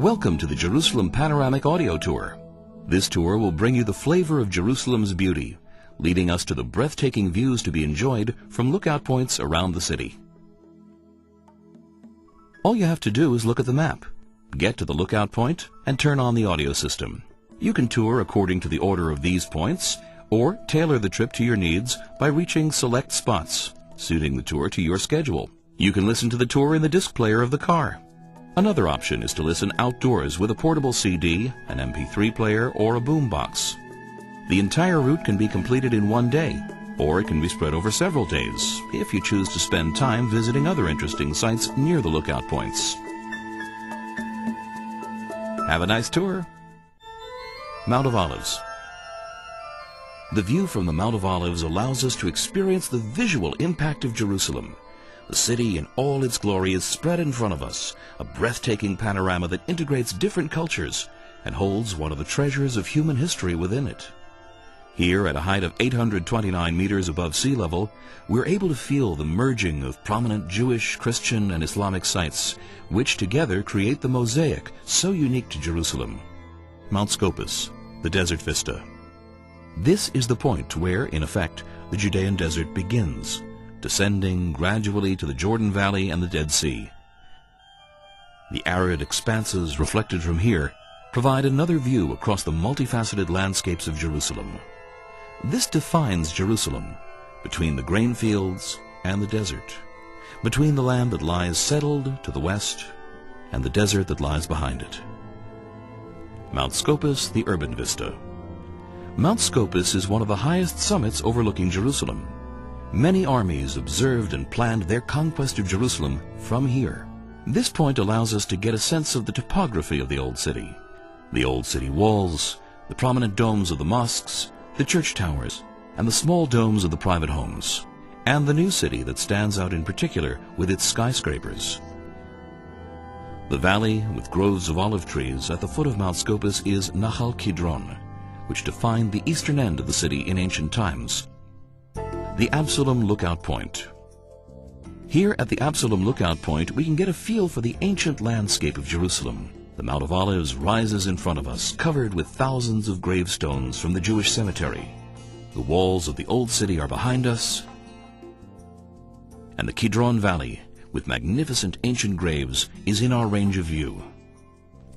Welcome to the Jerusalem Panoramic Audio Tour. This tour will bring you the flavor of Jerusalem's beauty, leading us to the breathtaking views to be enjoyed from lookout points around the city. All you have to do is look at the map, get to the lookout point, and turn on the audio system. You can tour according to the order of these points, or tailor the trip to your needs by reaching select spots, suiting the tour to your schedule. You can listen to the tour in the disc player of the car. Another option is to listen outdoors with a portable CD, an MP3 player, or a boombox. The entire route can be completed in one day, or it can be spread over several days if you choose to spend time visiting other interesting sites near the lookout points. Have a nice tour. Mount of Olives. The view from the Mount of Olives allows us to experience the visual impact of Jerusalem. The city in all its glory is spread in front of us, a breathtaking panorama that integrates different cultures and holds one of the treasures of human history within it. Here, at a height of 829 meters above sea level, we're able to feel the merging of prominent Jewish, Christian, and Islamic sites, which together create the mosaic so unique to Jerusalem. Mount Scopus, the desert vista. This is the point where, in effect, the Judean desert begins, descending gradually to the Jordan Valley and the Dead Sea. The arid expanses reflected from here provide another view across the multifaceted landscapes of Jerusalem. This defines Jerusalem, between the grain fields and the desert, between the land that lies settled to the west and the desert that lies behind it. Mount Scopus, the urban vista. Mount Scopus is one of the highest summits overlooking Jerusalem. Many armies observed and planned their conquest of Jerusalem from here. This point allows us to get a sense of the topography of the Old City. The Old City walls, the prominent domes of the mosques, the church towers, and the small domes of the private homes, and the new city that stands out in particular with its skyscrapers. The valley with groves of olive trees at the foot of Mount Scopus is Nahal Kidron, which defined the eastern end of the city in ancient times. The Absalom Lookout Point. Here at the Absalom Lookout Point, we can get a feel for the ancient landscape of Jerusalem. The Mount of Olives rises in front of us, covered with thousands of gravestones from the Jewish cemetery. The walls of the Old City are behind us, and the Kidron Valley, with magnificent ancient graves, is in our range of view.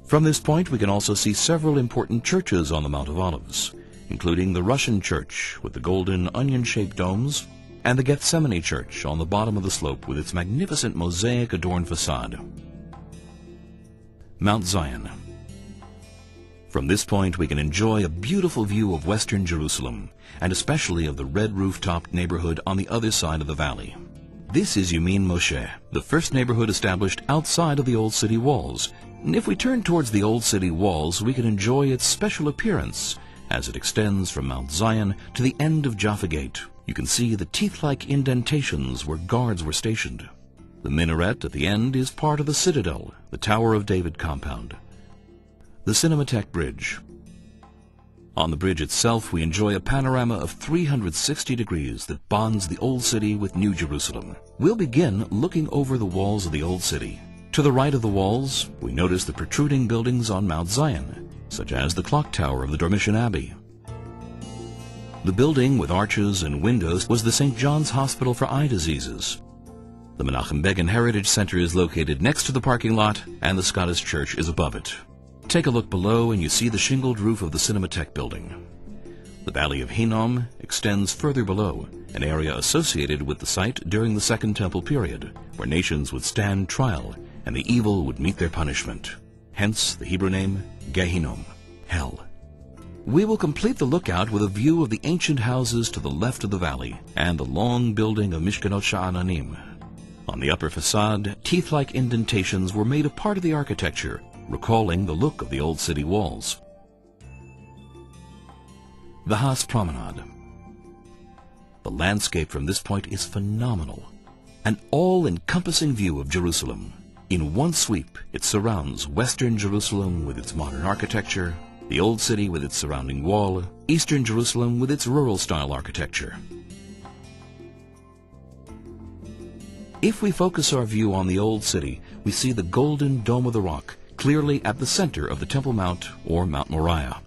From this point, we can also see several important churches on the Mount of Olives, including the Russian church with the golden onion-shaped domes, and the Gethsemane church on the bottom of the slope with its magnificent mosaic-adorned facade. Mount Zion. From this point, we can enjoy a beautiful view of western Jerusalem, and especially of the red roof-topped neighborhood on the other side of the valley. This is Yumin Moshe, the first neighborhood established outside of the Old City walls. And if we turn towards the Old City walls, we can enjoy its special appearance as it extends from Mount Zion to the end of Jaffa Gate. You can see the teeth-like indentations where guards were stationed. The minaret at the end is part of the citadel, the Tower of David compound. The Cinematheque Bridge. On the bridge itself, we enjoy a panorama of 360 degrees that bonds the Old City with New Jerusalem. We'll begin looking over the walls of the Old City. To the right of the walls, we notice the protruding buildings on Mount Zion, such as the clock tower of the Dormition Abbey. The building with arches and windows was the St. John's Hospital for Eye Diseases. The Menachem Begin Heritage Center is located next to the parking lot, and the Scottish Church is above it. Take a look below and you see the shingled roof of the Cinematheque building. The Valley of Hinnom extends further below, an area associated with the site during the Second Temple period, where nations would stand trial and the evil would meet their punishment. Hence the Hebrew name Gehinnom, hell. We will complete the lookout with a view of the ancient houses to the left of the valley and the long building of Mishkanot Sha'ananim. On the upper facade, teeth-like indentations were made a part of the architecture, recalling the look of the Old City walls. The Haas Promenade. The landscape from this point is phenomenal. An all-encompassing view of Jerusalem. In one sweep, it surrounds Western Jerusalem with its modern architecture, the Old City with its surrounding wall, Eastern Jerusalem with its rural-style architecture. If we focus our view on the Old City, we see the golden Dome of the Rock, clearly at the center of the Temple Mount, or Mount Moriah.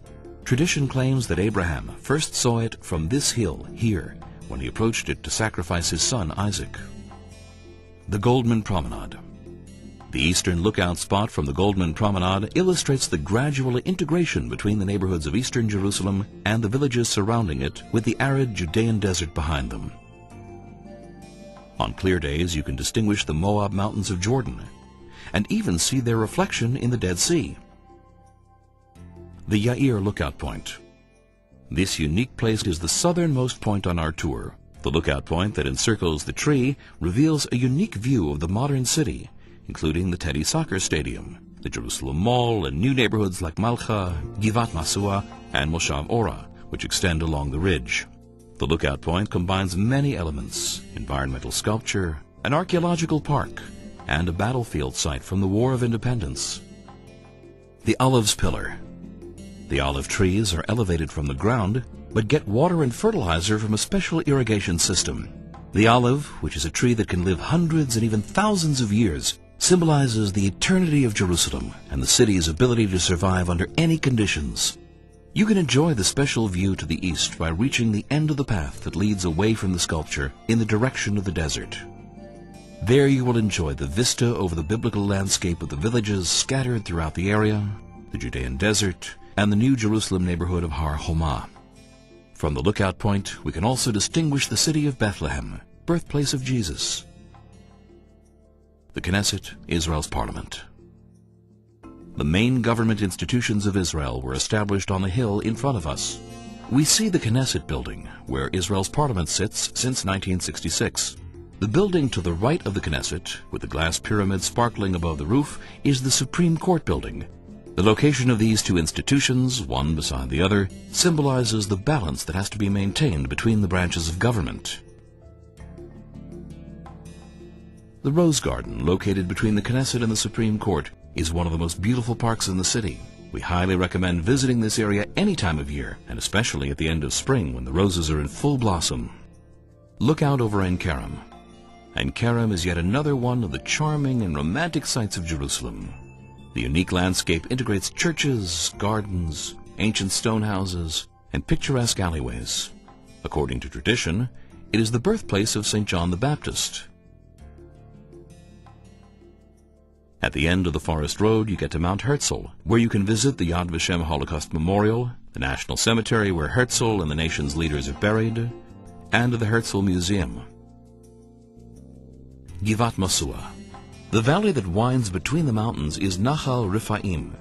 Tradition claims that Abraham first saw it from this hill here when he approached it to sacrifice his son Isaac. The Goldman Promenade. The eastern lookout spot from the Goldman Promenade illustrates the gradual integration between the neighborhoods of eastern Jerusalem and the villages surrounding it, with the arid Judean desert behind them. On clear days you can distinguish the Moab Mountains of Jordan, and even see their reflection in the Dead Sea. The Yair Lookout Point. This unique place is the southernmost point on our tour. The lookout point that encircles the tree reveals a unique view of the modern city, including the Teddy Soccer Stadium, the Jerusalem Mall, and new neighborhoods like Malcha, Givat Masua, and Moshav Ora, which extend along the ridge. The lookout point combines many elements: environmental sculpture, an archaeological park, and a battlefield site from the War of Independence. The Olives Pillar. The olive trees are elevated from the ground, but get water and fertilizer from a special irrigation system. The olive, which is a tree that can live hundreds and even thousands of years, symbolizes the eternity of Jerusalem and the city's ability to survive under any conditions. You can enjoy the special view to the east by reaching the end of the path that leads away from the sculpture in the direction of the desert. There you will enjoy the vista over the biblical landscape of the villages scattered throughout the area, the Judean desert, and the New Jerusalem neighborhood of Har Homa. From the lookout point, we can also distinguish the city of Bethlehem, birthplace of Jesus. The Knesset, Israel's parliament. The main government institutions of Israel were established on the hill in front of us. We see the Knesset building, where Israel's parliament sits since 1966. The building to the right of the Knesset, with the glass pyramid sparkling above the roof, is the Supreme Court building. The location of these two institutions, one beside the other, symbolizes the balance that has to be maintained between the branches of government. The Rose Garden, located between the Knesset and the Supreme Court, is one of the most beautiful parks in the city. We highly recommend visiting this area any time of year, and especially at the end of spring when the roses are in full blossom. Look out over Ein Kerem. Ein Kerem is yet another one of the charming and romantic sights of Jerusalem. The unique landscape integrates churches, gardens, ancient stone houses, and picturesque alleyways. According to tradition, it is the birthplace of St. John the Baptist. At the end of the forest road, you get to Mount Herzl, where you can visit the Yad Vashem Holocaust Memorial, the National Cemetery where Herzl and the nation's leaders are buried, and the Herzl Museum. Givat Masua. The valley that winds between the mountains is Nachal Rifaim,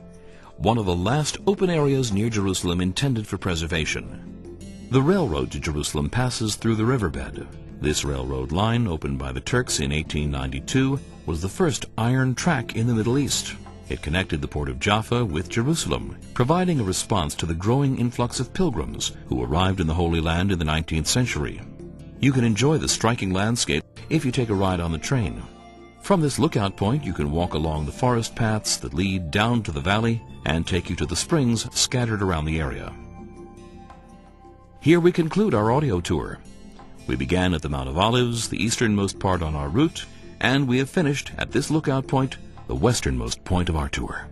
one of the last open areas near Jerusalem intended for preservation. The railroad to Jerusalem passes through the riverbed. This railroad line, opened by the Turks in 1892, was the first iron track in the Middle East. It connected the port of Jaffa with Jerusalem, providing a response to the growing influx of pilgrims who arrived in the Holy Land in the 19th century. You can enjoy the striking landscape if you take a ride on the train. From this lookout point, you can walk along the forest paths that lead down to the valley and take you to the springs scattered around the area. Here we conclude our audio tour. We began at the Mount of Olives, the easternmost part on our route, and we have finished at this lookout point, the westernmost point of our tour.